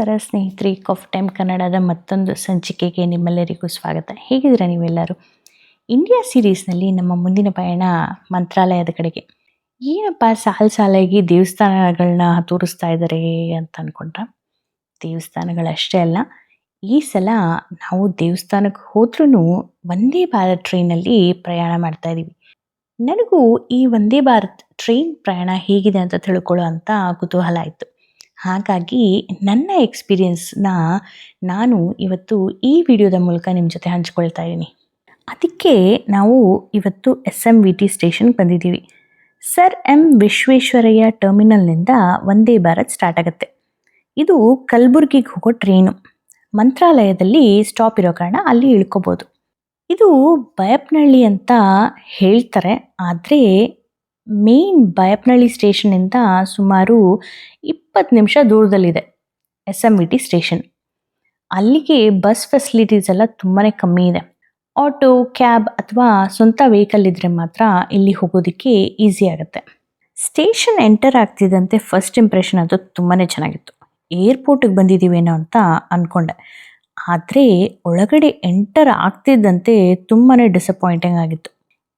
ನಮಸ್ಕಾರ ಸ್ನೇಹಿತರೆ, coffee time ಕನ್ನಡದ ಮತ್ತೊಂದು ಸಂಚಿಕೆಗೆ ನಿಮ್ಮೆಲ್ಲರಿಗೂ ಸ್ವಾಗತ. ಹೇಗಿದ್ದೀರಾ ನೀವೆಲ್ಲರೂ? ಇಂಡಿಯಾ ಸೀರೀಸ್ನಲ್ಲಿ ನಮ್ಮ ಮುಂದಿನ ಪಯಣ ಮಂತ್ರಾಲಯದ ಕಡೆಗೆ. ಏನಪ್ಪ ಸಾಲಾಗಿ ದೇವಸ್ಥಾನಗಳನ್ನ ತೋರಿಸ್ತಾ ಇದ್ದಾರೆ ಅಂತ ಅಂದ್ಕೊಂಡ್ರೆ, ದೇವಸ್ಥಾನಗಳಷ್ಟೇ ಅಲ್ಲ, ಈ ಸಲ ನಾವು ದೇವಸ್ಥಾನಕ್ಕೆ ಹೋದ್ರೂ ವಂದೇ ಭಾರತ್ ಟ್ರೈನಲ್ಲಿ ಪ್ರಯಾಣ ಮಾಡ್ತಾ ಇದ್ದೀವಿ. ನನಗೂ ಈ ವಂದೇ ಭಾರತ್ ಟ್ರೈನ್ ಪ್ರಯಾಣ ಹೇಗಿದೆ ಅಂತ ತಿಳ್ಕೊಳ್ಳೋ ಅಂತ ಕುತೂಹಲ ಆಯಿತು. ಹಾಗಾಗಿ ನನ್ನ ಎಕ್ಸ್ಪೀರಿಯನ್ಸ್ನ ನಾನು ಇವತ್ತು ಈ ವಿಡಿಯೋದ ಮೂಲಕ ನಿಮ್ಮ ಜೊತೆ ಹಂಚ್ಕೊಳ್ತಾ ಇದ್ದೀನಿ. ಅದಕ್ಕೆ ನಾವು ಇವತ್ತು SMVT ಸ್ಟೇಷನ್ಗೆ ಬಂದಿದ್ದೀವಿ. Sir M Visvesvaraya ಟರ್ಮಿನಲ್ನಿಂದ Vande Bharat start ಆಗುತ್ತೆ. ಇದು ಕಲಬುರ್ಗಿಗೆ ಹೋಗೋ ಟ್ರೈನು. ಮಂತ್ರಾಲಯದಲ್ಲಿ ಸ್ಟಾಪ್ ಇರೋ ಕಾರಣ ಅಲ್ಲಿ ಇಳ್ಕೋಬೋದು. ಇದು ಬಯಪ್ನಹಳ್ಳಿ ಅಂತ ಹೇಳ್ತಾರೆ, ಆದರೆ ಮೇನ್ ಬಯಪ್ನಹಳ್ಳಿ ಸ್ಟೇಷನ್ನಿಂದ ಸುಮಾರು 20 ನಿಮಿಷ ದೂರದಲ್ಲಿದೆ SMVT ಸ್ಟೇಷನ್. ಅಲ್ಲಿಗೆ ಬಸ್ ಫೆಸಿಲಿಟೀಸ್ ಎಲ್ಲ ತುಂಬಾ ಕಮ್ಮಿ ಇದೆ. ಆಟೋ, ಕ್ಯಾಬ್ ಅಥವಾ ಸ್ವಂತ ವೆಹಿಕಲ್ ಇದ್ದರೆ ಮಾತ್ರ ಇಲ್ಲಿ ಹೋಗೋದಕ್ಕೆ ಈಸಿ ಆಗುತ್ತೆ. ಸ್ಟೇಷನ್ ಎಂಟರ್ ಆಗ್ತಿದ್ದಂತೆ ಫಸ್ಟ್ ಇಂಪ್ರೆಷನ್ ಅದು ತುಂಬಾ ಚೆನ್ನಾಗಿತ್ತು. ಏರ್ಪೋರ್ಟಿಗೆ ಬಂದಿದ್ದೀವೇನೋ ಅಂತ ಅಂದ್ಕೊಂಡೆ, ಆದರೆ ಒಳಗಡೆ ಎಂಟರ್ ಆಗ್ತಿದ್ದಂತೆ ತುಂಬಾ ಡಿಸಪಾಯಿಂಟಿಂಗ್ ಆಗಿತ್ತು.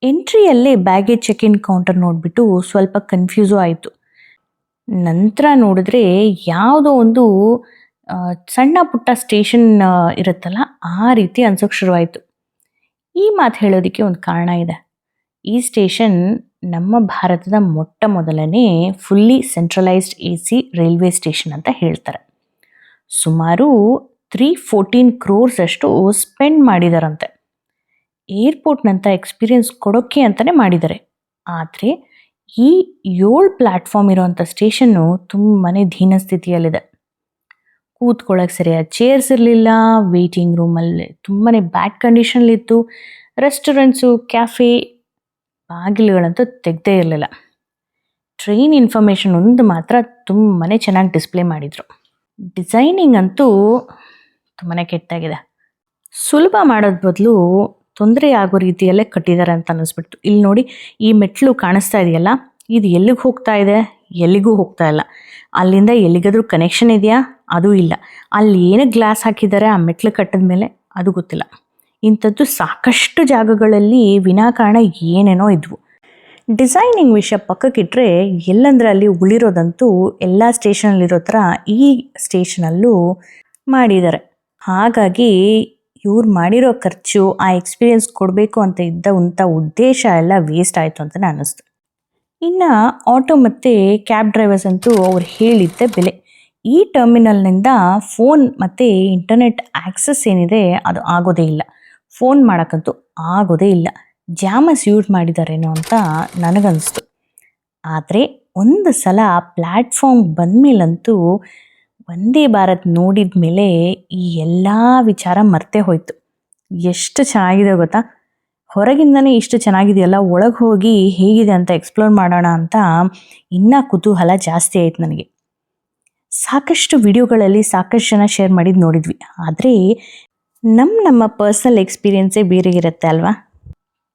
ಎಂಟ್ರಿಯಲ್ಲೇ ಬ್ಯಾಗೇಜ್ ಚೆಕ್ ಇನ್ ಕೌಂಟರ್ ನೋಡಿಬಿಟ್ಟು ಸ್ವಲ್ಪ ಕನ್ಫ್ಯೂಸು ಆಯಿತು. ನಂತರ ನೋಡಿದ್ರೆ ಯಾವುದೋ ಒಂದು ಸಣ್ಣ ಪುಟ್ಟ ಸ್ಟೇಷನ್ ಇರುತ್ತಲ್ಲ, ಆ ರೀತಿ ಅನ್ಸೋಕ್ಕೆ ಶುರುವಾಯಿತು. ಈ ಮಾತು ಹೇಳೋದಕ್ಕೆ ಒಂದು ಕಾರಣ ಇದೆ. ಈ ಸ್ಟೇಷನ್ ನಮ್ಮ ಭಾರತದ ಮೊಟ್ಟ ಮೊದಲನೇ fully centralised AC railway station ಅಂತ ಹೇಳ್ತಾರೆ. ಸುಮಾರು 314 crores ಅಷ್ಟು ಸ್ಪೆಂಡ್ ಮಾಡಿದಾರಂತೆ. ಏರ್ಪೋರ್ಟ್ನಂಥ ಎಕ್ಸ್ಪೀರಿಯನ್ಸ್ ಕೊಡೋಕ್ಕೆ ಅಂತಲೇ ಮಾಡಿದ್ದಾರೆ. ಆದರೆ ಈ 7 ಪ್ಲ್ಯಾಟ್ಫಾರ್ಮ್ ಇರೋವಂಥ ಸ್ಟೇಷನ್ನು ತುಂಬಾ ದೀನ ಸ್ಥಿತಿಯಲ್ಲಿದೆ. ಕೂತ್ಕೊಳ್ಳೋಕೆ ಸರಿಯಾದ ಚೇರ್ಸ್ ಇರಲಿಲ್ಲ, ವೇಟಿಂಗ್ ರೂಮಲ್ಲಿ ತುಂಬಾ ಬ್ಯಾಡ್ ಕಂಡೀಷನ್ಲಿತ್ತು. ರೆಸ್ಟೋರೆಂಟ್ಸು, ಕ್ಯಾಫೆ ಬಾಗಿಲುಗಳಂತೂ ತೆಗೆದೇ ಇರಲಿಲ್ಲ. ಟ್ರೈನ್ ಇನ್ಫಾರ್ಮೇಷನ್ ಒಂದು ಮಾತ್ರ ತುಂಬಾ ಚೆನ್ನಾಗಿ ಡಿಸ್ಪ್ಲೇ ಮಾಡಿದರು. ಡಿಸೈನಿಂಗ್ ಅಂತೂ ತುಂಬಾ ಕೆಟ್ಟಾಗಿದೆ. ಸುಲಭ ಮಾಡೋದ ಬದಲು ತೊಂದರೆ ಆಗೋ ರೀತಿಯಲ್ಲೇ ಕಟ್ಟಿದ್ದಾರೆ ಅಂತ ಅನ್ನಿಸ್ಬಿಡ್ತು. ಇಲ್ಲಿ ನೋಡಿ, ಈ ಮೆಟ್ಲು ಕಾಣಿಸ್ತಾ ಇದೆಯಲ್ಲ, ಇದು ಎಲ್ಲಿಗೆ ಹೋಗ್ತಾ ಇದೆ? ಎಲ್ಲಿಗೂ ಹೋಗ್ತಾ ಇಲ್ಲ. ಅಲ್ಲಿಂದ ಎಲ್ಲಿಗಾದ್ರೂ ಕನೆಕ್ಷನ್ ಇದೆಯಾ? ಅದೂ ಇಲ್ಲ. ಅಲ್ಲಿ ಏನು ಗ್ಲಾಸ್ ಹಾಕಿದ್ದಾರೆ ಆ ಮೆಟ್ಲು ಕಟ್ಟಿದ ಮೇಲೆ ಅದು ಗೊತ್ತಿಲ್ಲ. ಇಂಥದ್ದು ಸಾಕಷ್ಟು ಜಾಗಗಳಲ್ಲಿ ವಿನಾಕಾರಣ ಏನೇನೋ ಇದ್ವು. ಡಿಸೈನಿಂಗ್ ವಿಷಯ ಪಕ್ಕಕ್ಕಿಟ್ರೆ, ಎಲ್ಲಂದ್ರೆ ಅಲ್ಲಿ ಉಳಿರೋದಂತೂ ಎಲ್ಲ ಸ್ಟೇಷನಲ್ಲಿರೋ ಥರ ಈ ಸ್ಟೇಷನಲ್ಲೂ ಮಾಡಿದ್ದಾರೆ. ಹಾಗಾಗಿ ಇವ್ರು ಮಾಡಿರೋ ಖರ್ಚು, ಆ ಎಕ್ಸ್ಪೀರಿಯನ್ಸ್ ಕೊಡಬೇಕು ಅಂತ ಇದ್ದಂಥ ಉದ್ದೇಶ ಎಲ್ಲ ವೇಸ್ಟ್ ಆಯಿತು ಅಂತಲೇ ಅನ್ನಿಸ್ತು. ಇನ್ನು ಆಟೋ ಮತ್ತು ಕ್ಯಾಬ್ ಡ್ರೈವರ್ಸ್ ಅಂತೂ ಅವ್ರು ಹೇಳಿದ್ದೆ ಬೆಲೆ. ಈ ಟರ್ಮಿನಲ್ನಿಂದ ಫೋನ್ ಮತ್ತು ಇಂಟರ್ನೆಟ್ ಆ್ಯಕ್ಸಸ್ ಏನಿದೆ ಅದು ಆಗೋದೇ ಇಲ್ಲ. ಫೋನ್ ಮಾಡೋಕ್ಕಂತೂ ಆಗೋದೇ ಇಲ್ಲ. ಜಾಮಸ್ ಯೂಸ್ ಮಾಡಿದಾರೇನೋ ಅಂತ ನನಗನ್ನಿಸ್ತು. ಆದರೆ ಒಂದು ಸಲ ಪ್ಲ್ಯಾಟ್ಫಾರ್ಮ್ ಬಂದಮೇಲಂತೂ ವಂದೇ ಭಾರತ್ ನೋಡಿದ ಮೇಲೆ ಈ ಎಲ್ಲ ವಿಚಾರ ಮರ್ತೇ ಹೋಯಿತು. ಎಷ್ಟು ಚೆನ್ನಾಗಿದೆ ಗೊತ್ತಾ? ಹೊರಗಿಂದನೇ ಇಷ್ಟು ಚೆನ್ನಾಗಿದೆಯಲ್ಲ, ಒಳಗೆ ಹೋಗಿ ಹೇಗಿದೆ ಅಂತ ಎಕ್ಸ್ಪ್ಲೋರ್ ಮಾಡೋಣ ಅಂತ ಇನ್ನೂ ಕುತೂಹಲ ಜಾಸ್ತಿ ಆಯ್ತು ನನಗೆ. ಸಾಕಷ್ಟು ವಿಡಿಯೋಗಳಲ್ಲಿ ಸಾಕಷ್ಟು ಜನ ಶೇರ್ ಮಾಡಿದ್ದು ನೋಡಿದ್ವಿ, ಆದರೆ ನಮ್ಮ ಪರ್ಸ್ನಲ್ ಎಕ್ಸ್ಪೀರಿಯೆನ್ಸೇ ಬೇರೆ ಇರುತ್ತೆ ಅಲ್ವಾ?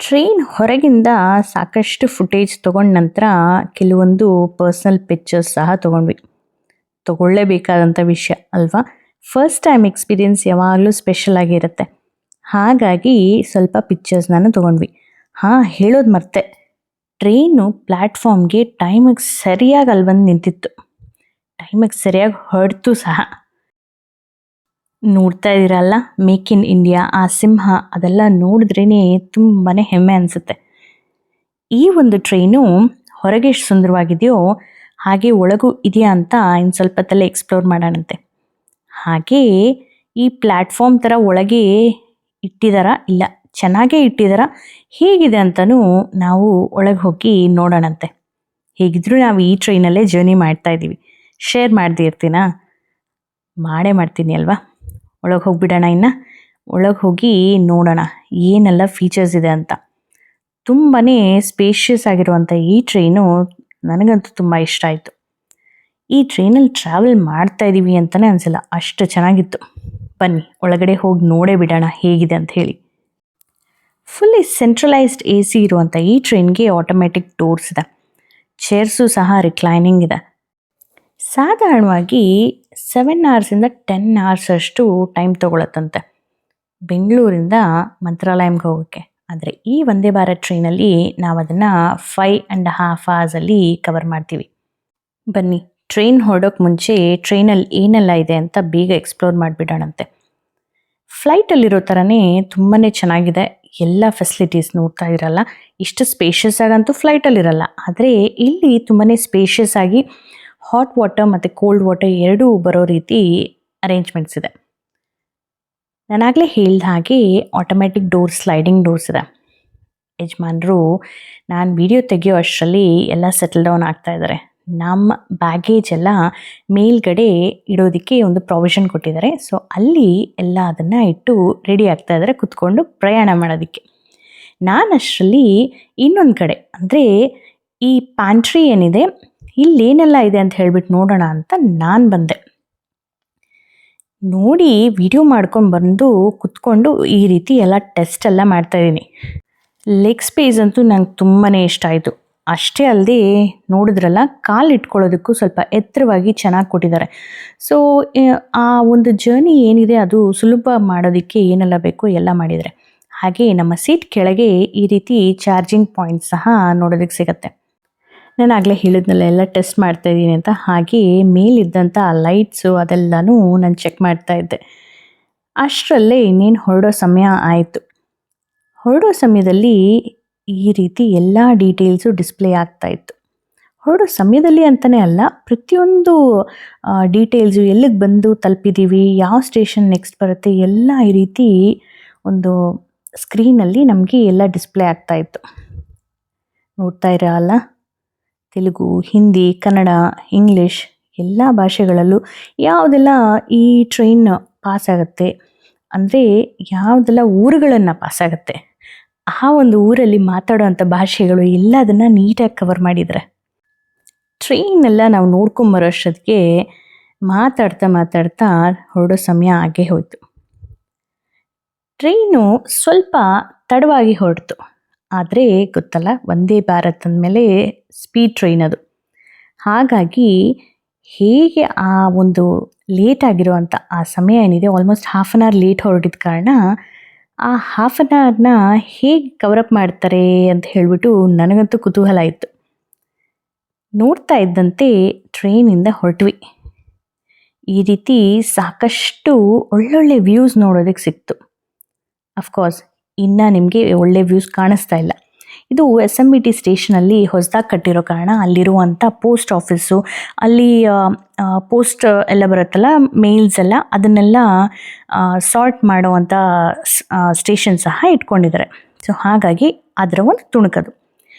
ಟ್ರೈನ್ ಹೊರಗಿಂದ ಸಾಕಷ್ಟು ಫುಟೇಜ್ ತೊಗೊಂಡ ನಂತರ ಕೆಲವೊಂದು ಪರ್ಸ್ನಲ್ ಪಿಕ್ಚರ್ಸ್ ಸಹ ತೊಗೊಳ್ಳೇಬೇಕಾದಂಥ ವಿಷಯ ಅಲ್ವಾ? ಫಸ್ಟ್ ಟೈಮ್ ಎಕ್ಸ್ಪೀರಿಯೆನ್ಸ್ ಯಾವಾಗಲೂ ಸ್ಪೆಷಲ್ ಆಗಿರುತ್ತೆ. ಹಾಗಾಗಿ ಸ್ವಲ್ಪ ಪಿಕ್ಚರ್ಸ್ನ ತೊಗೊಂಡ್ವಿ. ಹೇಳೋದು ಮರ್ತೆ, ಟ್ರೈನು ಪ್ಲ್ಯಾಟ್ಫಾರ್ಮ್ಗೆ ಟೈಮಿಗೆ ಸರಿಯಾಗಿ ಅಲ್ಲಿ ಬಂದು ನಿಂತಿತ್ತು. ಟೈಮಿಗೆ ಸರಿಯಾಗಿ ಹೊರಡ್ತು ಸಹ. ನೋಡ್ತಾ ಇದ್ದೀರಲ್ಲ, ಮೇಕ್ ಇನ್ ಇಂಡಿಯಾ, ಆ ಸಿಂಹ, ಅದೆಲ್ಲ ನೋಡಿದ್ರೇ ತುಂಬಾ ಹೆಮ್ಮೆ ಅನಿಸುತ್ತೆ. ಈ ಒಂದು ಟ್ರೈನು ಹೊರಗೆ ಎಷ್ಟು ಸುಂದರವಾಗಿದೆಯೋ ಹಾಗೆ ಒಳಗೂ ಇದೆಯಾ ಅಂತ ಇನ್ನು ಸ್ವಲ್ಪ ತಲೆ ಎಕ್ಸ್ಪ್ಲೋರ್ ಮಾಡೋಣಂತೆ. ಹಾಗೇ ಈ ಪ್ಲ್ಯಾಟ್ಫಾರ್ಮ್ ಥರ ಒಳಗೆ ಇಟ್ಟಿದ್ದಾರಾ? ಇಲ್ಲ, ಚೆನ್ನಾಗೇ ಇಟ್ಟಿದ್ದಾರಾ? ಹೇಗಿದೆ ಅಂತಲೂ ನಾವು ಒಳಗೆ ಹೋಗಿ ನೋಡೋಣಂತೆ. ಹೇಗಿದ್ದರೂ ನಾವು ಈ ಟ್ರೈನಲ್ಲೇ ಜರ್ನಿ ಮಾಡ್ತಾ ಇದ್ದೀವಿ. ಶೇರ್ ಮಾಡದೇ ಇರ್ತೀನಾ? ಮಾಡೇ ಮಾಡ್ತೀನಿ ಅಲ್ವಾ? ಒಳಗೆ ಹೋಗಿಬಿಡೋಣ. ಇನ್ನು ಒಳಗೆ ಹೋಗಿ ನೋಡೋಣ ಏನೆಲ್ಲ ಫೀಚರ್ಸ್ ಇದೆ ಅಂತ. ತುಂಬಾ ಸ್ಪೇಷಿಯಸ್ ಆಗಿರುವಂಥ ಈ ಟ್ರೈನು ನನಗಂತೂ ತುಂಬ ಇಷ್ಟ ಆಯಿತು. ಈ ಟ್ರೈನಲ್ಲಿ ಟ್ರಾವೆಲ್ ಮಾಡ್ತಾ ಇದ್ದೀವಿ ಅಂತಲೇ ಅನಿಸಿಲ್ಲ, ಅಷ್ಟು ಚೆನ್ನಾಗಿತ್ತು. ಬನ್ನಿ ಒಳಗಡೆ ಹೋಗಿ ನೋಡೇ ಬಿಡೋಣ ಹೇಗಿದೆ ಅಂತ ಹೇಳಿ. ಫುಲ್ಲಿ ಸೆಂಟ್ರಲೈಸ್ಡ್ AC ಇರುವಂಥ ಈ ಟ್ರೈನ್ಗೆ ಆಟೋಮೆಟಿಕ್ ಡೋರ್ಸ್ ಇದೆ. ಚೇರ್ಸು ಸಹ ರಿಕ್ಲೈನಿಂಗ್ ಇದೆ. ಸಾಧಾರಣವಾಗಿ 7 ಅವರ್ಸಿಂದ 10 ಅವರ್ಸ್ ಅಷ್ಟು ಟೈಮ್ ತೊಗೊಳತ್ತಂತೆ ಬೆಂಗಳೂರಿಂದ ಮಂತ್ರಾಲಯಂಗೆ ಹೋಗೋಕ್ಕೆ. ಆದರೆ ಈ ವಂದೇ ಭಾರತ್ ಟ್ರೈನಲ್ಲಿ ನಾವು ಅದನ್ನು 5.5 ಅವರ್ಸಲ್ಲಿ ಕವರ್ ಮಾಡ್ತೀವಿ. ಬನ್ನಿ, ಟ್ರೈನ್ ಹೊರಡೋಕ್ಕೆ ಮುಂಚೆ ಟ್ರೈನಲ್ಲಿ ಏನೆಲ್ಲ ಇದೆ ಅಂತ ಬೇಗ ಎಕ್ಸ್ಪ್ಲೋರ್ ಮಾಡಿಬಿಡೋಣಂತೆ. ಫ್ಲೈಟಲ್ಲಿರೋ ಥರನೇ ತುಂಬಾ ಚೆನ್ನಾಗಿದೆ. ಎಲ್ಲ ಫೆಸಿಲಿಟೀಸ್ ನೋಡ್ತಾ ಇರಲ್ಲ, ಇಷ್ಟು ಸ್ಪೇಷಿಯಸ್ ಆಗಂತೂ ಫ್ಲೈಟಲ್ಲಿರಲ್ಲ. ಆದರೆ ಇಲ್ಲಿ ತುಂಬಾ ಸ್ಪೇಷಿಯಸ್ ಆಗಿ ಹಾಟ್ ವಾಟರ್ ಮತ್ತು ಕೋಲ್ಡ್ ವಾಟರ್ ಎರಡೂ ಬರೋ ರೀತಿ ಅರೇಂಜ್ಮೆಂಟ್ಸ್ ಇದೆ. ನಾನಾಗಲೇ ಹೇಳಿದ ಹಾಗೆ ಆಟೋಮ್ಯಾಟಿಕ್ ಡೋರ್ಸ್, ಸ್ಲೈಡಿಂಗ್ ಡೋರ್ಸ್ ಇದೆ. ಯಜಮಾನರು ನಾನು ವಿಡಿಯೋ ತೆಗೆಯೋ ಅಷ್ಟರಲ್ಲಿ ಎಲ್ಲ ಸೆಟಲ್ ಡೌನ್ ಆಗ್ತಾ ಇದ್ದಾರೆ. ನಮ್ಮ ಬ್ಯಾಗೇಜ್ ಎಲ್ಲ ಮೇಲ್ಗಡೆ ಇಡೋದಕ್ಕೆ ಒಂದು ಪ್ರಾವಿಷನ್ ಕೊಟ್ಟಿದ್ದಾರೆ. ಸೊ ಅಲ್ಲಿ ಎಲ್ಲ ಅದನ್ನು ಇಟ್ಟು ರೆಡಿ ಆಗ್ತಾ ಇದ್ದಾರೆ ಕುತ್ಕೊಂಡು ಪ್ರಯಾಣ ಮಾಡೋದಕ್ಕೆ. ನಾನು ಅಷ್ಟರಲ್ಲಿ ಇನ್ನೊಂದು ಕಡೆ ಅಂದರೆ ಈ ಪ್ಯಾಂಟ್ರಿ ಏನಿದೆ ಇಲ್ಲೇನೆಲ್ಲ ಇದೆ ಅಂತ ಹೇಳ್ಬಿಟ್ಟು ನೋಡೋಣ ಅಂತ ನಾನು ಬಂದೆ. ನೋಡಿ ವಿಡಿಯೋ ಮಾಡ್ಕೊಂಡು ಬಂದು ಕುತ್ಕೊಂಡು ಈ ರೀತಿ ಎಲ್ಲ ಟೆಸ್ಟ್ ಎಲ್ಲ ಮಾಡ್ತಾಯಿದ್ದೀನಿ. ಲೆಗ್ ಸ್ಪೇಸ್ ಅಂತೂ ನಂಗೆ ತುಂಬಾ ಇಷ್ಟ ಆಯಿತು. ಅಷ್ಟೇ ಅಲ್ಲದೆ ನೋಡಿದ್ರಲ್ಲ, ಕಾಲು ಇಟ್ಕೊಳ್ಳೋದಕ್ಕೂ ಸ್ವಲ್ಪ ಎತ್ತರವಾಗಿ ಚೆನ್ನಾಗಿ ಕೊಟ್ಟಿದ್ದಾರೆ. ಸೊ ಆ ಒಂದು ಜರ್ನಿ ಏನಿದೆ ಅದು ಸುಲಭ ಮಾಡೋದಕ್ಕೆ ಏನೆಲ್ಲ ಬೇಕೋ ಎಲ್ಲ ಮಾಡಿದ್ದಾರೆ. ಹಾಗೆ ನಮ್ಮ ಸೀಟ್ ಕೆಳಗೆ ಈ ರೀತಿ ಚಾರ್ಜಿಂಗ್ ಪಾಯಿಂಟ್ ಸಹ ನೋಡೋದಕ್ಕೆ ಸಿಗುತ್ತೆ. ನಾನು ಆಗಲೇ ಹೇಳಿದ್ನಲ್ಲ ಎಲ್ಲ ಟೆಸ್ಟ್ ಮಾಡ್ತಾಯಿದ್ದೀನಿ ಅಂತ. ಹಾಗೆ ಮೇಲಿದ್ದಂಥ ಆ ಲೈಟ್ಸು ಅದೆಲ್ಲನೂ ನಾನು ಚೆಕ್ ಮಾಡ್ತಾಯಿದ್ದೆ. ಅಷ್ಟರಲ್ಲೇ ಇನ್ನೇನು ಹೊರಡೋ ಸಮಯ ಆಯಿತು. ಹೊರಡೋ ಸಮಯದಲ್ಲಿ ಈ ರೀತಿ ಎಲ್ಲ ಡೀಟೇಲ್ಸು ಡಿಸ್ಪ್ಲೇ ಆಗ್ತಾಯಿತ್ತು. ಹೊರಡೋ ಸಮಯದಲ್ಲಿ ಅಂತಲೇ ಅಲ್ಲ, ಪ್ರತಿಯೊಂದು ಡೀಟೇಲ್ಸು, ಎಲ್ಲಿಗೆ ಬಂದು ತಲುಪಿದ್ದೀವಿ, ಯಾವ ಸ್ಟೇಷನ್ ನೆಕ್ಸ್ಟ್ ಬರುತ್ತೆ, ಎಲ್ಲ ಈ ರೀತಿ ಒಂದು ಸ್ಕ್ರೀನಲ್ಲಿ ನಮಗೆ ಎಲ್ಲ ಡಿಸ್ಪ್ಲೇ ಆಗ್ತಾಯಿತ್ತು. ನೋಡ್ತಾ ಇರಲ್ಲ, ತೆಲುಗು, ಹಿಂದಿ, ಕನ್ನಡ, ಇಂಗ್ಲೀಷ್ ಎಲ್ಲ ಭಾಷೆಗಳಲ್ಲೂ ಯಾವುದೆಲ್ಲ ಈ ಟ್ರೈನ್ ಪಾಸ್ ಆಗುತ್ತೆ ಅಂದರೆ ಯಾವುದೆಲ್ಲ ಊರುಗಳನ್ನು ಪಾಸ್ ಆಗುತ್ತೆ, ಆ ಒಂದು ಊರಲ್ಲಿ ಮಾತಾಡೋವಂಥ ಭಾಷೆಗಳು ಎಲ್ಲದನ್ನು ನೀಟಾಗಿ ಕವರ್ ಮಾಡಿದ್ದಾರೆ. ಟ್ರೈನೆಲ್ಲ ನಾವು ನೋಡ್ಕೊಂಬರೋಷ್ಟೊತ್ತಿಗೆ ಮಾತಾಡ್ತಾ ಹೊರಡೋ ಸಮಯ ಆಗೇ ಹೋಯಿತು. ಟ್ರೈನು ಸ್ವಲ್ಪ ತಡವಾಗಿ ಹೊರಡ್ತು. ಆದರೆ ಗೊತ್ತಲ್ಲ, ವಂದೇ ಭಾರತ್ ಅಂದಮೇಲೆ ಸ್ಪೀಡ್ ಟ್ರೈನ್ ಅದು. ಹಾಗಾಗಿ ಹೇಗೆ ಆ ಒಂದು ಲೇಟ್ ಆಗಿರೋವಂಥ ಆ ಸಮಯ ಏನಿದೆ, almost half an hour late ಹೊರಟಿದ ಕಾರಣ ಆ ಹಾಫ್ ಆನ್ ಅವರ್ನ ಹೇಗೆ ಕವರಪ್ ಮಾಡ್ತಾರೆ ಅಂತ ಹೇಳಿಬಿಟ್ಟು ನನಗಂತೂ ಕುತೂಹಲ ಇತ್ತು. ನೋಡ್ತಾ ಇದ್ದಂತೆ ಟ್ರೈನಿಂದ ಹೊರಟ್ವಿ. ಈ ರೀತಿ ಸಾಕಷ್ಟು ಒಳ್ಳೊಳ್ಳೆ ವ್ಯೂಸ್ ನೋಡೋದಕ್ಕೆ ಸಿಕ್ತು. ಅಫ್ಕೋರ್ಸ್ ಇನ್ನು ನಿಮಗೆ ಒಳ್ಳೆ ವ್ಯೂಸ್ ಕಾಣಿಸ್ತಾ ಇಲ್ಲ. ಇದು SMBT ಸ್ಟೇಷನಲ್ಲಿ ಹೊಸದಾಗಿ ಕಟ್ಟಿರೋ ಕಾರಣ ಅಲ್ಲಿರುವಂಥ ಪೋಸ್ಟ್ ಆಫೀಸು, ಅಲ್ಲಿ ಪೋಸ್ಟ್ ಎಲ್ಲ ಬರುತ್ತಲ್ಲ, ಮೇಲ್ಸ್ ಎಲ್ಲ, ಅದನ್ನೆಲ್ಲ ಸಾರ್ಟ್ ಮಾಡೋವಂಥ ಸ್ಟೇಷನ್ ಸಹ ಇಟ್ಕೊಂಡಿದ್ದಾರೆ. ಸೊ ಹಾಗಾಗಿ ಅದರ ಒಂದು ತುಣುಕದು.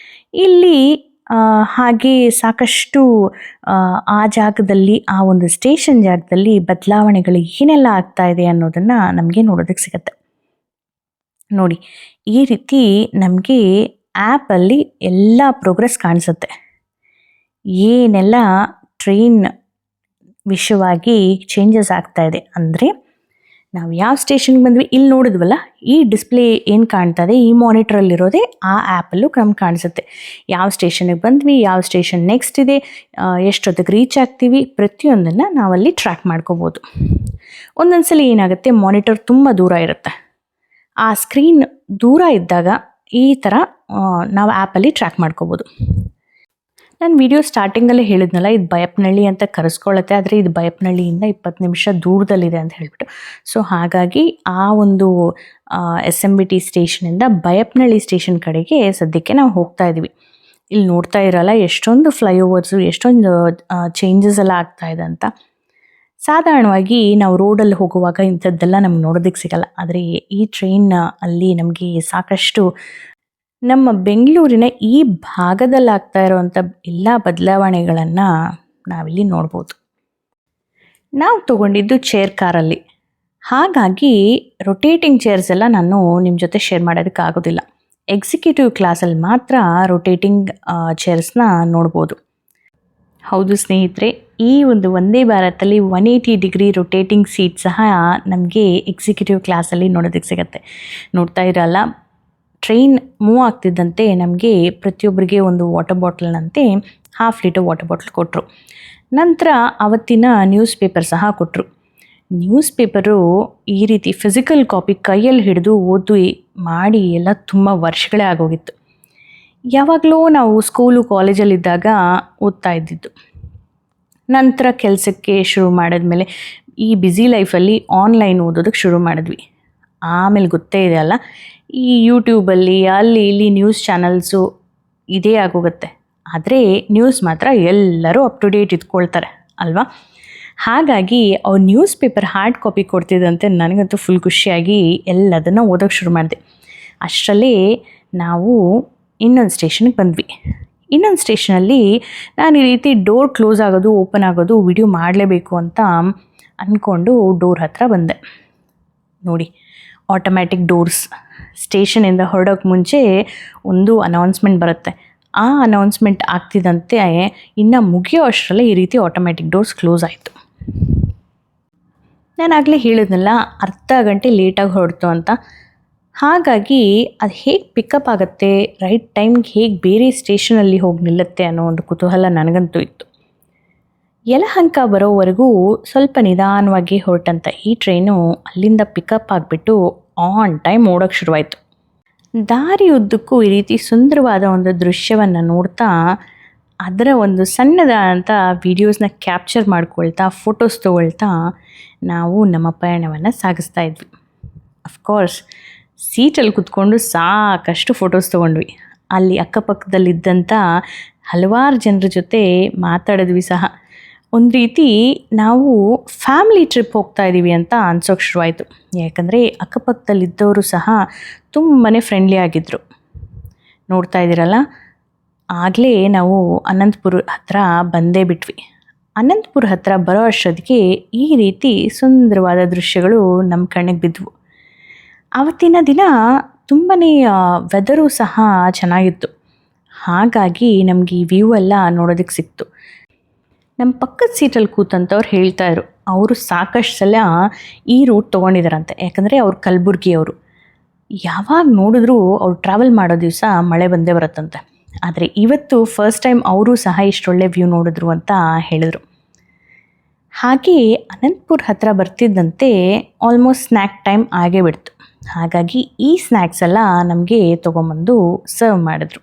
ಇಲ್ಲಿ ಹಾಗೆ ಸಾಕಷ್ಟು ಆ ಜಾಗದಲ್ಲಿ, ಆ ಒಂದು ಸ್ಟೇಷನ್ ಜಾಗದಲ್ಲಿ ಬದಲಾವಣೆಗಳು ಏನೆಲ್ಲ ಆಗ್ತಾ ಇದೆ ಅನ್ನೋದನ್ನು ನಮಗೆ ನೋಡೋದಕ್ಕೆ ಸಿಗುತ್ತೆ. ನೋಡಿ, ಈ ರೀತಿ ನಮಗೆ ಆ್ಯಪಲ್ಲಿ ಎಲ್ಲ ಪ್ರೋಗ್ರೆಸ್ ಕಾಣಿಸುತ್ತೆ. ಏನೆಲ್ಲ ಟ್ರೈನ್ ವಿಷಯವಾಗಿ ಚೇಂಜಸ್ ಆಗ್ತಾ ಇದೆ ಅಂದರೆ, ನಾವು ಯಾವ ಸ್ಟೇಷನ್ಗೆ ಬಂದ್ವಿ ಇಲ್ಲಿ ನೋಡಿದ್ವಲ್ಲ, ಈ ಡಿಸ್ಪ್ಲೇ ಏನು ಕಾಣ್ತಾ ಇದೆ, ಈ ಮಾನಿಟ್ರಲ್ಲಿರೋದೇ ಆ ಆ್ಯಪಲ್ಲೂ ನಮ್ಗೆ ಕಾಣಿಸುತ್ತೆ. ಯಾವ ಸ್ಟೇಷನಿಗೆ ಬಂದ್ವಿ, ಯಾವ ಸ್ಟೇಷನ್ ನೆಕ್ಸ್ಟ್ ಇದೆ, ಎಷ್ಟೊತ್ತಿಗೆ ರೀಚ್ ಆಗ್ತೀವಿ, ಪ್ರತಿಯೊಂದನ್ನು ನಾವಲ್ಲಿ ಟ್ರ್ಯಾಕ್ ಮಾಡ್ಕೋಬೋದು. ಒಂದೊಂದು ಸಲ ಏನಾಗುತ್ತೆ, ಮಾನಿಟರ್ ತುಂಬ ದೂರ ಇರುತ್ತೆ. ಆ ಸ್ಕ್ರೀನ್ ದೂರ ಇದ್ದಾಗ ಈ ಥರ ನಾವು ಆ್ಯಪಲ್ಲಿ ಟ್ರ್ಯಾಕ್ ಮಾಡ್ಕೋಬೋದು. ನಾನು ವಿಡಿಯೋ ಸ್ಟಾರ್ಟಿಂಗಲ್ಲೇ ಹೇಳಿದ್ನಲ್ಲ, ಇದು ಬೈಯಪ್ಪನಹಳ್ಳಿ ಅಂತ ಕರೆಸ್ಕೊಳ್ಳುತ್ತೆ, ಆದರೆ ಇದು ಬೈಯಪ್ಪನಹಳ್ಳಿಯಿಂದ 20 ನಿಮಿಷ ದೂರದಲ್ಲಿದೆ ಅಂತ ಹೇಳಿಬಿಟ್ಟು. ಸೊ ಹಾಗಾಗಿ ಆ ಒಂದು SMBT ಸ್ಟೇಷನಿಂದ ಬೈಯಪ್ಪನಹಳ್ಳಿ ಸ್ಟೇಷನ್ ಕಡೆಗೆ ಸದ್ಯಕ್ಕೆ ನಾವು ಹೋಗ್ತಾ ಇದ್ದೀವಿ. ಇಲ್ಲಿ ನೋಡ್ತಾ ಇರಲ್ಲ, ಎಷ್ಟೊಂದು ಫ್ಲೈಓವರ್ಸು, ಎಷ್ಟೊಂದು ಚೇಂಜಸ್ ಎಲ್ಲ ಆಗ್ತಾಯಿದೆ ಅಂತ. ಸಾಧಾರಣವಾಗಿ ನಾವು ರೋಡಲ್ಲಿ ಹೋಗುವಾಗ ಇಂಥದ್ದೆಲ್ಲ ನಮ್ಗೆ ನೋಡೋದಕ್ಕೆ ಸಿಗಲ್ಲ. ಆದರೆ ಈ ಟ್ರೈನ್ ಅಲ್ಲಿ ನಮಗೆ ಸಾಕಷ್ಟು ನಮ್ಮ ಬೆಂಗಳೂರಿನ ಈ ಭಾಗದಲ್ಲಿ ಆಗ್ತಾ ಇರೋವಂಥ ಎಲ್ಲ ಬದಲಾವಣೆಗಳನ್ನು ನಾವಿಲ್ಲಿ ನೋಡ್ಬೋದು. ನಾವು ತೊಗೊಂಡಿದ್ದು ಚೇರ್ ಕಾರಲ್ಲಿ, ಹಾಗಾಗಿ ರೊಟೇಟಿಂಗ್ ಚೇರ್ಸ್ ಎಲ್ಲ ನಾನು ನಿಮ್ಮ ಜೊತೆ ಶೇರ್ ಮಾಡೋದಕ್ಕಾಗೋದಿಲ್ಲ. ಎಕ್ಸಿಕ್ಯೂಟಿವ್ ಕ್ಲಾಸಲ್ಲಿ ಮಾತ್ರ ರೊಟೇಟಿಂಗ್ ಚೇರ್ಸ್ನ ನೋಡ್ಬೋದು. ಹೌದು ಸ್ನೇಹಿತರೆ, ಈ ಒಂದು ವಂದೇ ಭಾರತಲ್ಲಿ 180 ಡಿಗ್ರಿ ರೊಟೇಟಿಂಗ್ ಸೀಟ್ ಸಹ ನಮಗೆ ಎಕ್ಸಿಕ್ಯೂಟಿವ್ ಕ್ಲಾಸಲ್ಲಿ ನೋಡೋದಕ್ಕೆ ಸಿಗುತ್ತೆ. ನೋಡ್ತಾ ಇರಲ್ಲ, ಟ್ರೈನ್ ಮೂವ್ ಆಗ್ತಿದ್ದಂತೆ ನಮಗೆ ಪ್ರತಿಯೊಬ್ಬರಿಗೆ ಒಂದು ವಾಟರ್ ಬಾಟಲ್ನಂತೆ 1/2 ಲೀಟರ್ ವಾಟರ್ ಬಾಟಲ್ ಕೊಟ್ಟರು. ನಂತರ ಅವತ್ತಿನ ನ್ಯೂಸ್ ಪೇಪರ್ ಸಹ ಕೊಟ್ಟರು. ನ್ಯೂಸ್ ಪೇಪರು ಈ ರೀತಿ ಫಿಸಿಕಲ್ ಕಾಪಿ ಕೈಯಲ್ಲಿ ಹಿಡಿದು ಓದಿ ಮಾಡಿ ಎಲ್ಲ ತುಂಬ ವರ್ಷಗಳೇ ಆಗೋಗಿತ್ತು. ಯಾವಾಗಲೂ ನಾವು ಸ್ಕೂಲು ಕಾಲೇಜಲ್ಲಿದ್ದಾಗ ಓದ್ತಾ ಇದ್ದಿದ್ದು. ನಂತರ ಕೆಲಸಕ್ಕೆ ಶುರು ಮಾಡಿದ್ಮೇಲೆ ಈ ಬ್ಯುಸಿ ಲೈಫಲ್ಲಿ ಆನ್ಲೈನ್ ಓದೋದಕ್ಕೆ ಶುರು ಮಾಡಿದ್ವಿ. ಆಮೇಲೆ ಗೊತ್ತೇ ಇದೆ ಅಲ್ಲ, ಈ ಯೂಟ್ಯೂಬಲ್ಲಿ ಅಲ್ಲಿ ಇಲ್ಲಿ ನ್ಯೂಸ್ ಚಾನಲ್ಸು ಇದೇ ಆಗೋಗುತ್ತೆ. ಆದರೆ ನ್ಯೂಸ್ ಮಾತ್ರ ಎಲ್ಲರೂ ಅಪ್ ಟು ಡೇಟ್ ಇಟ್ಕೊಳ್ತಾರೆ ಅಲ್ವಾ. ಹಾಗಾಗಿ ಅವ್ರು ನ್ಯೂಸ್ ಪೇಪರ್ ಹಾರ್ಡ್ ಕಾಪಿ ಕೊಡ್ತಿದ್ದಂತೆ ನನಗಂತೂ ಫುಲ್ ಖುಷಿಯಾಗಿ ಎಲ್ಲದನ್ನು ಓದೋಕ್ಕೆ ಶುರು ಮಾಡಿದೆ. ಅಷ್ಟರಲ್ಲೇ ನಾವು ಇನ್ನೊಂದು ಸ್ಟೇಷನ್ಗೆ ಬಂದ್ವಿ. ಇನ್ನೊಂದು ಸ್ಟೇಷನಲ್ಲಿ ನಾನು ಈ ರೀತಿ ಡೋರ್ ಕ್ಲೋಸ್ ಆಗೋದು ಓಪನ್ ಆಗೋದು ವಿಡಿಯೋ ಮಾಡಲೇಬೇಕು ಅಂತ ಅಂದ್ಕೊಂಡು ಡೋರ್ ಹತ್ರ ಬಂದೆ. ನೋಡಿ, ಆಟೋಮ್ಯಾಟಿಕ್ ಡೋರ್ಸ್. ಸ್ಟೇಷನಿಂದ ಹೊರಡೋಕ್ಕೆ ಮುಂಚೆ ಒಂದು ಅನೌನ್ಸ್ಮೆಂಟ್ ಬರುತ್ತೆ. ಆ ಅನೌನ್ಸ್ಮೆಂಟ್ ಆಗ್ತಿದ್ದಂತೆ ಇನ್ನು ಮುಗಿಯೋ ಅಷ್ಟರಲ್ಲೇ ಈ ರೀತಿ ಆಟೋಮ್ಯಾಟಿಕ್ ಡೋರ್ಸ್ ಕ್ಲೋಸ್ ಆಯಿತು. ನಾನು ಆಗಲೇ ಹೇಳಿದ್ನಲ್ಲ, ಅರ್ಧ ಗಂಟೆ ಲೇಟಾಗಿ ಹೊರಡ್ತು ಅಂತ. ಹಾಗಾಗಿ ಅದು ಹೇಗೆ ಪಿಕಪ್ ಆಗುತ್ತೆ, ರೈಟ್ ಟೈಮ್ಗೆ ಹೇಗೆ ಬೇರೆ ಸ್ಟೇಷನಲ್ಲಿ ಹೋಗಿ ನಿಲ್ಲುತ್ತೆ ಅನ್ನೋ ಒಂದು ಕುತೂಹಲ ನನಗಂತೂ ಇತ್ತು. ಯಲಹಂಕ ಬರೋವರೆಗೂ ಸ್ವಲ್ಪ ನಿಧಾನವಾಗಿ ಹೊರಟಂಥ ಈ ಟ್ರೈನು ಅಲ್ಲಿಂದ ಪಿಕಪ್ ಆಗಿಬಿಟ್ಟು ಆನ್ ಟೈಮ್ ಓಡೋಕ್ಕೆ ಶುರುವಾಯಿತು. ದಾರಿ ಉದ್ದಕ್ಕೂ ಈ ರೀತಿ ಸುಂದರವಾದ ಒಂದು ದೃಶ್ಯವನ್ನು ನೋಡ್ತಾ ಅದರ ಒಂದು ಸಣ್ಣದಾದಂಥ ವೀಡಿಯೋಸ್ನ ಕ್ಯಾಪ್ಚರ್ ಮಾಡ್ಕೊಳ್ತಾ ಫೋಟೋಸ್ ತೊಗೊಳ್ತಾ ನಾವು ನಮ್ಮ ಪಯಣವನ್ನು ಸಾಗಿಸ್ತಾ ಇದ್ವಿ. ಅಫ್ಕೋರ್ಸ್ ಸೀಟಲ್ಲಿ ಕೂತ್ಕೊಂಡು ಸಾಕಷ್ಟು ಫೋಟೋಸ್ ತೊಗೊಂಡ್ವಿ. ಅಲ್ಲಿ ಅಕ್ಕಪಕ್ಕದಲ್ಲಿದ್ದಂಥ ಹಲವಾರು ಜನರ ಜೊತೆ ಮಾತಾಡಿದ್ವಿ ಸಹ. ಒಂದು ರೀತಿ ನಾವು ಫ್ಯಾಮಿಲಿ ಟ್ರಿಪ್ ಹೋಗ್ತಾ ಇದ್ದೀವಿ ಅಂತ ಅನ್ಸೋಕ್ಕೆ ಶುರುವಾಯಿತು. ಯಾಕಂದರೆ ಅಕ್ಕಪಕ್ಕದಲ್ಲಿದ್ದವರು ಸಹ ತುಂಬಾ ಫ್ರೆಂಡ್ಲಿ ಆಗಿದ್ದರು. ನೋಡ್ತಾ ಇದ್ದೀರಲ್ಲ, ಆಗಲೇ ನಾವು ಅನಂತಪುರ ಹತ್ರ ಬಂದೇ ಬಿಟ್ವಿ. ಅನಂತಪುರ ಹತ್ರ ಬರೋ ಅಷ್ಟೊತ್ತಿಗೆ ಈ ರೀತಿ ಸುಂದರವಾದ ದೃಶ್ಯಗಳು ನಮ್ಮ ಕಣ್ಣಿಗೆ ಬಿದ್ದವು. ಆವತ್ತಿನ ದಿನ ತುಂಬಾ ವೆದರು ಸಹ ಚೆನ್ನಾಗಿತ್ತು. ಹಾಗಾಗಿ ನಮಗೆ ಈ ವ್ಯೂ ಎಲ್ಲ ನೋಡೋದಕ್ಕೆ ಸಿಕ್ತು. ನಮ್ಮ ಪಕ್ಕದ ಸೀಟಲ್ಲಿ ಕೂತಂಥವ್ರು ಹೇಳ್ತಾಯಿದ್ರು, ಅವರು ಸಾಕಷ್ಟು ಸಲ ಈ ರೂಟ್ ತೊಗೊಂಡಿದ್ದಾರಂತೆ. ಯಾಕಂದರೆ ಅವ್ರು ಕಲಬುರ್ಗಿಯವರು. ಯಾವಾಗ ನೋಡಿದ್ರೂ ಅವ್ರು ಟ್ರಾವೆಲ್ ಮಾಡೋ ದಿವಸ ಮಳೆ ಬಂದೇ ಬರುತ್ತಂತೆ. ಆದರೆ ಇವತ್ತು ಫಸ್ಟ್ ಟೈಮ್ ಅವರು ಸಹ ಇಷ್ಟೊಳ್ಳೆ ವ್ಯೂ ನೋಡಿದ್ರು ಅಂತ ಹೇಳಿದರು. ಹಾಗೆ ಅನಂತಪುರ ಹತ್ರ ಬರ್ತಿದ್ದಂತೆ ಆಲ್ಮೋಸ್ಟ್ ಸ್ನ್ಯಾಕ್ ಟೈಮ್ ಆಗೇ ಬಿಡ್ತು. ಹಾಗಾಗಿ ಈ ಸ್ನ್ಯಾಕ್ಸ್ ಎಲ್ಲ ನಮಗೆ ತೊಗೊಂಬಂದು ಸರ್ವ್ ಮಾಡಿದ್ರು.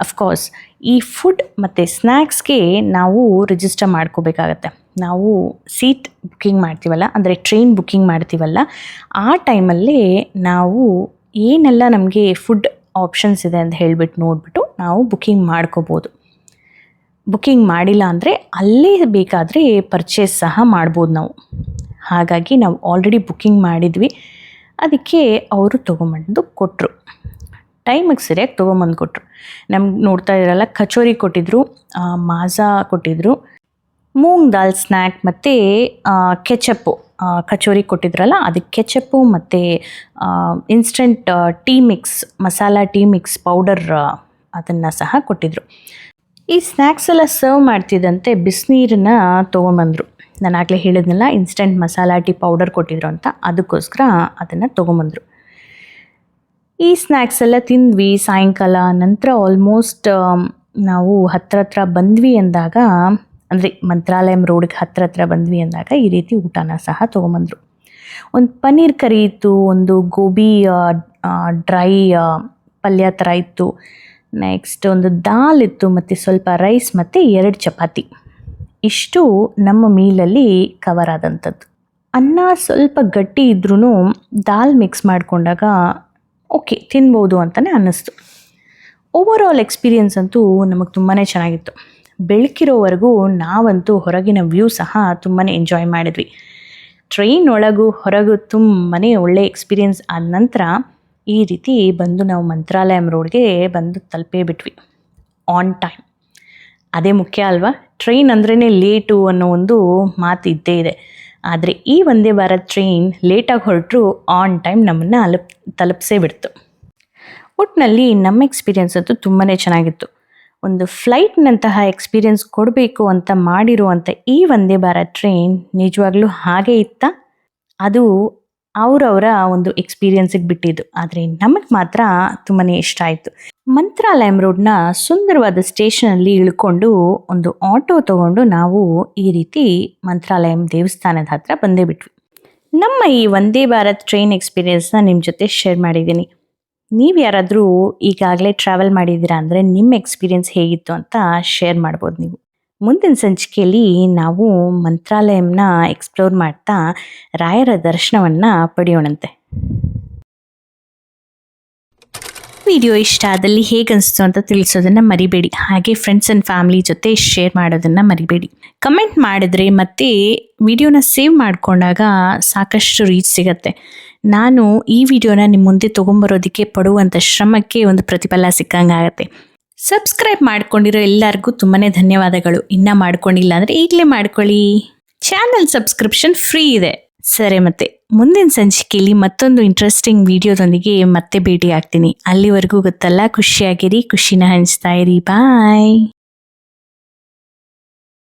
ಅಫ್ಕೋರ್ಸ್ ಈ ಫುಡ್ ಮತ್ತು ಸ್ನ್ಯಾಕ್ಸ್ಗೆ ನಾವು ರಿಜಿಸ್ಟರ್ ಮಾಡ್ಕೋಬೇಕಾಗತ್ತೆ. ನಾವು ಸೀಟ್ ಬುಕ್ಕಿಂಗ್ ಮಾಡ್ತೀವಲ್ಲ, ಅಂದರೆ ಟ್ರೈನ್ ಬುಕ್ಕಿಂಗ್ ಮಾಡ್ತೀವಲ್ಲ, ಆ ಟೈಮಲ್ಲೇ ನಾವು ಏನೆಲ್ಲ ನಮಗೆ ಫುಡ್ ಆಪ್ಷನ್ಸ್ ಇದೆ ಅಂತ ಹೇಳಿಬಿಟ್ಟು ನೋಡಿಬಿಟ್ಟು ನಾವು ಬುಕ್ಕಿಂಗ್ ಮಾಡ್ಕೋಬೋದು. ಬುಕ್ಕಿಂಗ್ ಮಾಡಿಲ್ಲ ಅಂದರೆ ಅಲ್ಲೇ ಬೇಕಾದರೆ ಪರ್ಚೇಸ್ ಸಹ ಮಾಡ್ಬೋದು ನಾವು. ಹಾಗಾಗಿ ನಾವು ಆಲ್ರೆಡಿ ಬುಕ್ಕಿಂಗ್ ಮಾಡಿದ್ವಿ. ಅದಕ್ಕೆ ಅವರು ತೊಗೊಂಬಂದು ಕೊಟ್ಟರು. ಟೈಮಿಗೆ ಸರಿಯಾಗಿ ತೊಗೊಂಬಂದು ಕೊಟ್ಟರು. ನಮ್ಗೆ ನೋಡ್ತಾ ಇದ್ದೀರಲ್ಲ, ಕಚೋರಿ ಕೊಟ್ಟಿದ್ದರು, ಮಾಝಾ ಕೊಟ್ಟಿದ್ದರು, ಮೂಂಗ್ ದಾಲ್ ಸ್ನ್ಯಾಕ್ ಮತ್ತು ಕೆಚಪ್ಪು. ಕಚೋರಿ ಕೊಟ್ಟಿದ್ರಲ್ಲ, ಅದಕ್ಕೆ ಕೆಚಪ್ಪು ಮತ್ತು instant tea mix, masala tea mix powder ಅದನ್ನು ಸಹ ಕೊಟ್ಟಿದ್ದರು. ಈ ಸ್ನ್ಯಾಕ್ಸ್ ಎಲ್ಲ ಸರ್ವ್ ಮಾಡ್ತಿದ್ದಂತೆ ಬಿಸಿನೀರನ್ನ ತೊಗೊಂಬಂದರು. ನಾನು ಆಗಲೇ ಹೇಳಿದ್ನಲ್ಲ, ಇನ್ಸ್ಟೆಂಟ್ ಮಸಾಲ ಟೀ ಪೌಡರ್ ಕೊಟ್ಟಿದ್ರು ಅಂತ, ಅದಕ್ಕೋಸ್ಕರ ಅದನ್ನು ತೊಗೊಂಬಂದರು. ಈ ಸ್ನ್ಯಾಕ್ಸ್ ಎಲ್ಲ ತಿಂದ್ವಿ ಸಾಯಂಕಾಲ. ನಂತರ ಆಲ್ಮೋಸ್ಟ್ ನಾವು ಹತ್ರ ಬಂದ್ವಿ ಅಂದಾಗ, ಅಂದರೆ ಮಂತ್ರಾಲಯಂ ರೋಡ್ಗೆ ಹತ್ರ ಬಂದ್ವಿ ಅಂದಾಗ ಈ ರೀತಿ ಊಟನ ಸಹ ತೊಗೊಂಬಂದರು. ಒಂದು ಪನ್ನೀರ್ ಕರಿ ಇತ್ತು, ಒಂದು ಗೋಬಿ ಡ್ರೈ ಪಲ್ಯ ಥರ ಇತ್ತು, ನೆಕ್ಸ್ಟ್ ಒಂದು ದಾಲ್ ಇತ್ತು, ಮತ್ತು ಸ್ವಲ್ಪ ರೈಸ್ ಮತ್ತು 2 ಚಪಾತಿ. ಇಷ್ಟು ನಮ್ಮ ಮೀಲಲ್ಲಿ ಕವರ್ ಆದಂಥದ್ದು. ಅನ್ನ ಸ್ವಲ್ಪ ಗಟ್ಟಿ ಇದ್ರೂ ದಾಲ್ ಮಿಕ್ಸ್ ಮಾಡಿಕೊಂಡಾಗ ಓಕೆ ತಿನ್ಬೋದು ಅಂತಲೇ ಅನ್ನಿಸ್ತು. ಓವರ್ ಆಲ್ ಎಕ್ಸ್ಪೀರಿಯನ್ಸ್ ಅಂತೂ ನಮಗೆ ತುಂಬಾ ಚೆನ್ನಾಗಿತ್ತು. ಬೆಳಕಿರೋವರೆಗೂ ನಾವಂತೂ ಹೊರಗಿನ ವ್ಯೂ ಸಹ ತುಂಬಾ ಎಂಜಾಯ್ ಮಾಡಿದ್ವಿ. ಟ್ರೈನ್ ಒಳಗೂ ಹೊರಗೂ ತುಂಬಾ ಒಳ್ಳೆ ಎಕ್ಸ್ಪೀರಿಯನ್ಸ್ ಆದ ನಂತರ ಈ ರೀತಿ ಬಂದು ನಾವು ಮಂತ್ರಾಲಯಂ ರೋಡ್ಗೆ ಬಂದು ತಲುಪೇ ಬಿಟ್ವಿ ಆನ್ ಟೈಮ್. ಅದೇ ಮುಖ್ಯ ಅಲ್ವಾ. ಟ್ರೈನ್ ಅಂದ್ರೇ ಲೇಟು ಅನ್ನೋ ಒಂದು ಮಾತು ಇದ್ದೇ ಇದೆ. ಆದರೆ ಈ ವಂದೇ ಭಾರತ್ ಟ್ರೈನ್ ಲೇಟಾಗಿ ಹೊರಟರು ಆನ್ ಟೈಮ್ ನಮ್ಮನ್ನು ತಲುಪಿಸೇ ಬಿಡ್ತು. ಒಟ್ಟಿನಲ್ಲಿ ನಮ್ಮ ಎಕ್ಸ್ಪೀರಿಯನ್ಸ್ ಅಂತೂ ತುಂಬಾ ಚೆನ್ನಾಗಿತ್ತು. ಒಂದು ಫ್ಲೈಟ್ನಂತಹ ಎಕ್ಸ್ಪೀರಿಯನ್ಸ್ ಕೊಡಬೇಕು ಅಂತ ಮಾಡಿರುವಂಥ ಈ ವಂದೇ ಭಾರತ್ ಟ್ರೈನ್ ನಿಜವಾಗ್ಲೂ ಹಾಗೆ ಇತ್ತಾ? ಅದು ಅವರವರ ಒಂದು ಎಕ್ಸ್ಪೀರಿಯನ್ಸಿಗೆ ಬಿಟ್ಟಿದ್ದು. ಆದರೆ ನಮಗೆ ಮಾತ್ರ ತುಂಬಾ ಇಷ್ಟ ಆಯಿತು. ಮಂತ್ರಾಲಯಂ ರೋಡ್ನ ಸುಂದರವಾದ ಸ್ಟೇಷನಲ್ಲಿ ಇಳ್ಕೊಂಡು ಒಂದು ಆಟೋ ತಗೊಂಡು ನಾವು ಈ ರೀತಿ ಮಂತ್ರಾಲಯಂ ದೇವಸ್ಥಾನದ ಹತ್ರ ಬಂದೇ ಬಿಟ್ವಿ. ನಮ್ಮ ಈ ವಂದೇ ಭಾರತ್ ಟ್ರೈನ್ ಎಕ್ಸ್ಪೀರಿಯನ್ಸ್ನ ನಿಮ್ಮ ಜೊತೆ ಶೇರ್ ಮಾಡಿದ್ದೀನಿ. ನೀವು ಯಾರಾದರೂ ಈಗಾಗಲೇ ಟ್ರಾವೆಲ್ ಮಾಡಿದ್ದೀರಾ ಅಂದರೆ ನಿಮ್ಮ ಎಕ್ಸ್ಪೀರಿಯನ್ಸ್ ಹೇಗಿತ್ತು ಅಂತ ಶೇರ್ ಮಾಡ್ಬೋದು ನೀವು. ಮುಂದಿನ ಸಂಚಿಕೆಯಲ್ಲಿ ನಾವು ಮಂತ್ರಾಲಯಂನ ಎಕ್ಸ್ಪ್ಲೋರ್ ಮಾಡ್ತಾ ರಾಯರ ದರ್ಶನವನ್ನು ಪಡೆಯೋಣಂತೆ. ವಿಡಿಯೋ ಇಷ್ಟ ಆದಲ್ಲಿ ಹೇಗನ್ನಿಸ್ತು ಅಂತ ತಿಳಿಸೋದನ್ನು ಮರಿಬೇಡಿ. ಹಾಗೆ ಫ್ರೆಂಡ್ಸ್ ಆ್ಯಂಡ್ ಫ್ಯಾಮಿಲಿ ಜೊತೆ ಶೇರ್ ಮಾಡೋದನ್ನು ಮರಿಬೇಡಿ. ಕಮೆಂಟ್ ಮಾಡಿದ್ರೆ ಮತ್ತೆ ವಿಡಿಯೋನ ಸೇವ್ ಮಾಡಿಕೊಂಡಾಗ ಸಾಕಷ್ಟು ರೀಚ್ ಸಿಗತ್ತೆ. ನಾನು ಈ ವಿಡಿಯೋನ ನಿಮ್ಮ ಮುಂದೆ ತೊಗೊಂಬರೋದಕ್ಕೆ ಪಡುವಂಥ ಶ್ರಮಕ್ಕೆ ಒಂದು ಪ್ರತಿಫಲ ಸಿಕ್ಕಂಗಾಗತ್ತೆ. ಸಬ್ಸ್ಕ್ರೈಬ್ ಮಾಡ್ಕೊಂಡಿರೋ ಎಲ್ಲರಿಗೂ ತುಂಬಾ ಧನ್ಯವಾದಗಳು. ಇನ್ನೂ ಮಾಡ್ಕೊಂಡಿಲ್ಲ ಅಂದರೆ ಈಗಲೇ ಮಾಡ್ಕೊಳ್ಳಿ. ಚಾನಲ್ ಸಬ್ಸ್ಕ್ರಿಪ್ಷನ್ ಫ್ರೀ ಇದೆ. ಸರಿ, ಮತ್ತೆ ಮುಂದಿನ ಸಂಚಿಕೆಯಲ್ಲಿ ಮತ್ತೊಂದು ಇಂಟ್ರೆಸ್ಟಿಂಗ್ ವಿಡಿಯೋದೊಂದಿಗೆ ಮತ್ತೆ ಭೇಟಿ ಆಗ್ತೀನಿ. ಅಲ್ಲಿವರೆಗೂ ಗೊತ್ತಲ್ಲ, ಖುಷಿಯಾಗಿರಿ, ಖುಷಿನ ಹಂಚ್ತಾ ಇರಿ. ಬಾಯ್.